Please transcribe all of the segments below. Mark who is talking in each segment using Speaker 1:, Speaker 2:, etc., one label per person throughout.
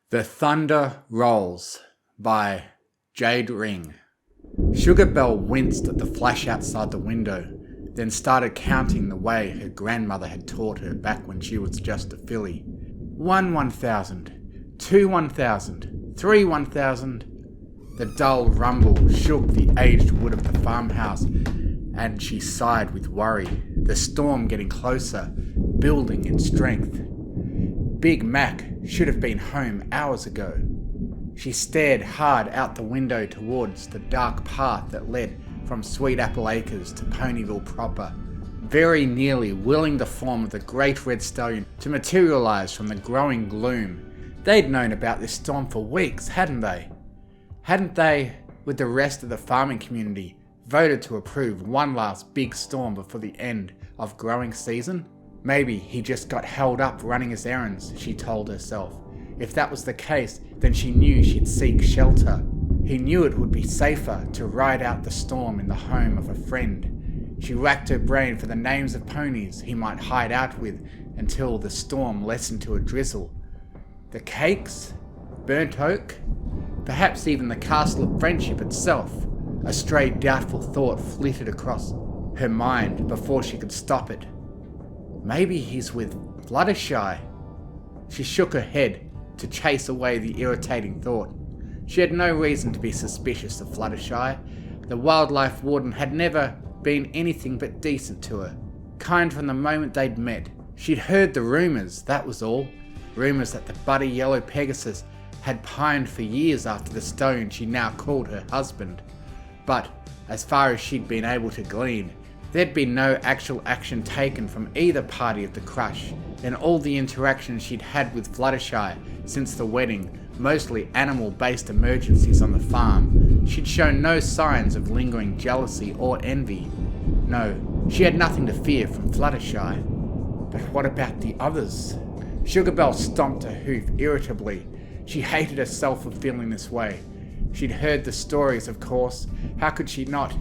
Speaker 1: The Thunder Rolls by Jade Ring. Sugar Belle winced at the flash outside the window, then started counting the way her grandmother had taught her back when she was just a filly. 1 1,000, 2 1,000, 3 1,000. The dull rumble shook the aged wood of the farmhouse, and she sighed with worry, the storm getting closer, building in strength. Big Mac should have been home hours ago. She stared hard out the window towards the dark path that led from Sweet Apple Acres to Ponyville proper, very nearly willing the form of the great red stallion to materialise from the growing gloom. They'd known about this storm for weeks, hadn't they? Hadn't they, with the rest of the farming community, voted to approve one last big storm before the end of growing season? Maybe he just got held up running his errands, she told herself. If that was the case, then she knew she'd seek shelter. He knew it would be safer to ride out the storm in the home of a friend. She racked her brain for the names of ponies he might hide out with until the storm lessened to a drizzle. The Cakes? Burnt Oak? Perhaps even the Castle of Friendship itself. A stray doubtful thought flitted across her mind before she could stop it. Maybe he's with Fluttershy. She shook her head to chase away the irritating thought. She had no reason to be suspicious of Fluttershy. The wildlife warden had never been anything but decent to her, kind from the moment they'd met. She'd heard the rumours, that was all. Rumours that the buddy yellow Pegasus had pined for years after the stone she now called her husband. But, as far as she'd been able to glean, there'd been no actual action taken from either party of the crush, and all the interactions she'd had with Fluttershy since the wedding, mostly animal-based emergencies on the farm, she'd shown no signs of lingering jealousy or envy. No, she had nothing to fear from Fluttershy. But what about the others? Sugar Belle stomped her hoof irritably. She hated herself for feeling this way. She'd heard the stories, of course. How could she not?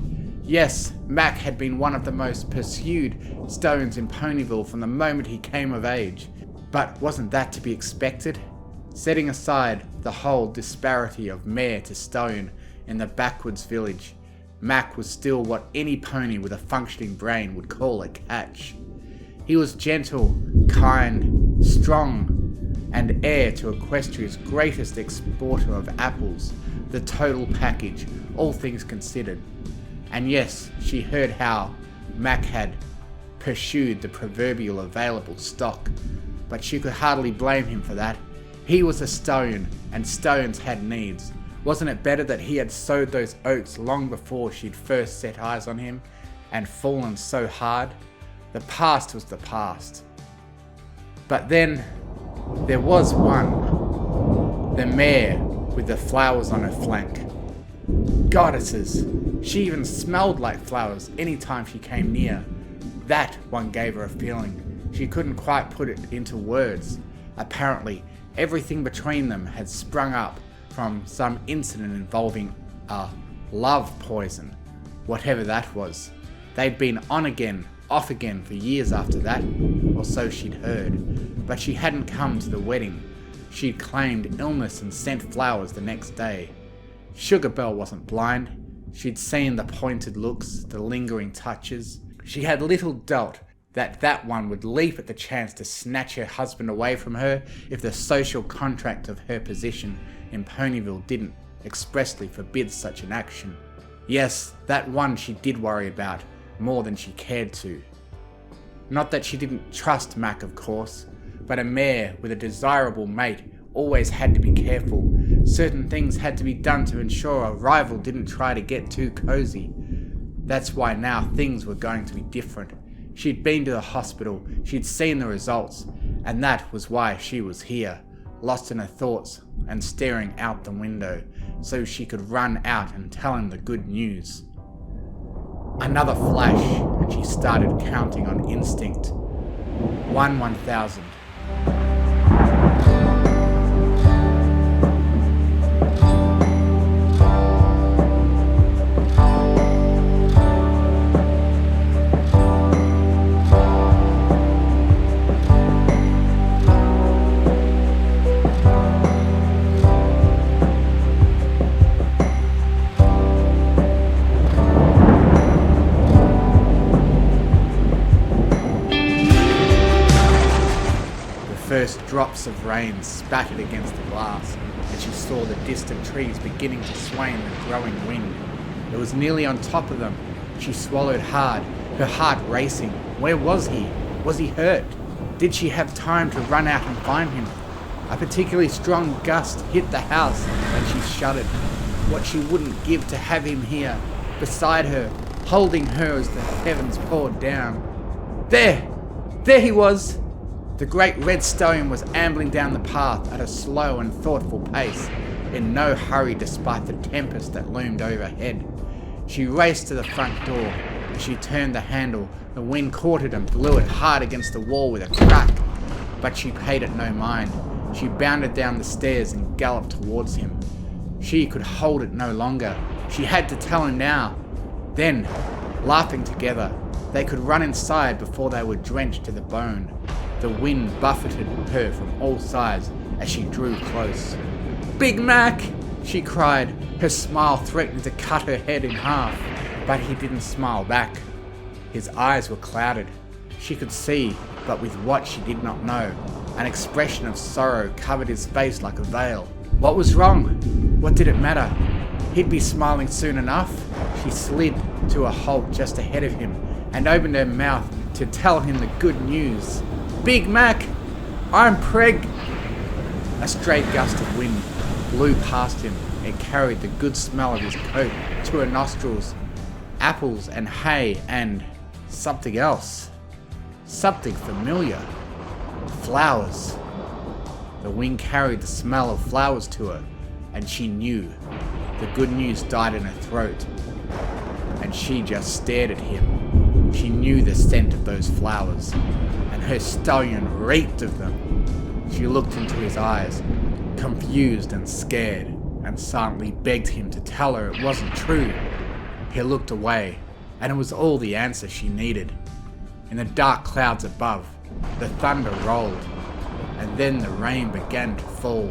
Speaker 1: Yes, Mac had been one of the most pursued stones in Ponyville from the moment he came of age. But wasn't that to be expected? Setting aside the whole disparity of mare to stone in the backwoods village, Mac was still what any pony with a functioning brain would call a catch. He was gentle, kind, strong, and heir to Equestria's greatest exporter of apples, the total package, all things considered. And yes, she heard how Mac had pursued the proverbial available stock, but she could hardly blame him for that. He was a stone, and stones had needs. Wasn't it better that he had sowed those oats long before she'd first set eyes on him, and fallen so hard? The past was the past. But then, there was one. The mare with the flowers on her flank. Goddesses! She even smelled like flowers any time she came near. That one gave her a feeling. She couldn't quite put it into words. Apparently, everything between them had sprung up from some incident involving a love poison, whatever that was. They'd been on again, off again for years after that, or so she'd heard. But she hadn't come to the wedding. She'd claimed illness and sent flowers the next day. Sugar Belle wasn't blind. She'd seen the pointed looks, the lingering touches. She had little doubt that that one would leap at the chance to snatch her husband away from her if the social contract of her position in Ponyville didn't expressly forbid such an action. Yes, that one she did worry about, more than she cared to. Not that she didn't trust Mac, of course, but a mare with a desirable mate always had to be careful. Certain things had to be done to ensure a rival didn't try to get too cozy. That's why now things were going to be different. She'd been to the hospital, she'd seen the results, and that was why she was here, lost in her thoughts and staring out the window, so she could run out and tell him the good news. Another flash, and she started counting on instinct. 1 1,000. First drops of rain spattered against the glass, and she saw the distant trees beginning to sway in the growing wind. It was nearly on top of them. She swallowed hard, her heart racing. Where was he? Was he hurt? Did she have time to run out and find him? A particularly strong gust hit the house, and she shuddered. What she wouldn't give to have him here, beside her, holding her as the heavens poured down. There he was! The great red stallion was ambling down the path at a slow and thoughtful pace, in no hurry despite the tempest that loomed overhead. She raced to the front door. As she turned the handle, the wind caught it and blew it hard against the wall with a crack. But she paid it no mind. She bounded down the stairs and galloped towards him. She could hold it no longer. She had to tell him now. Then, laughing together, they could run inside before they were drenched to the bone. The wind buffeted her from all sides as she drew close. "Big Mac!" she cried, her smile threatening to cut her head in half. But he didn't smile back. His eyes were clouded. She could see, but with what she did not know. An expression of sorrow covered his face like a veil. What was wrong? What did it matter? He'd be smiling soon enough. She slid to a halt just ahead of him and opened her mouth to tell him the good news. "Big Mac, I'm preg..." A stray gust of wind blew past him and carried the good smell of his coat to her nostrils. Apples and hay and something else. Something familiar. Flowers. The wind carried the smell of flowers to her, and she knew. The good news died in her throat, and she just stared at him. She knew the scent of those flowers, and her stallion reeked of them. She looked into his eyes, confused and scared, and silently begged him to tell her it wasn't true. He looked away, and it was all the answer she needed. In the dark clouds above, the thunder rolled, and then the rain began to fall.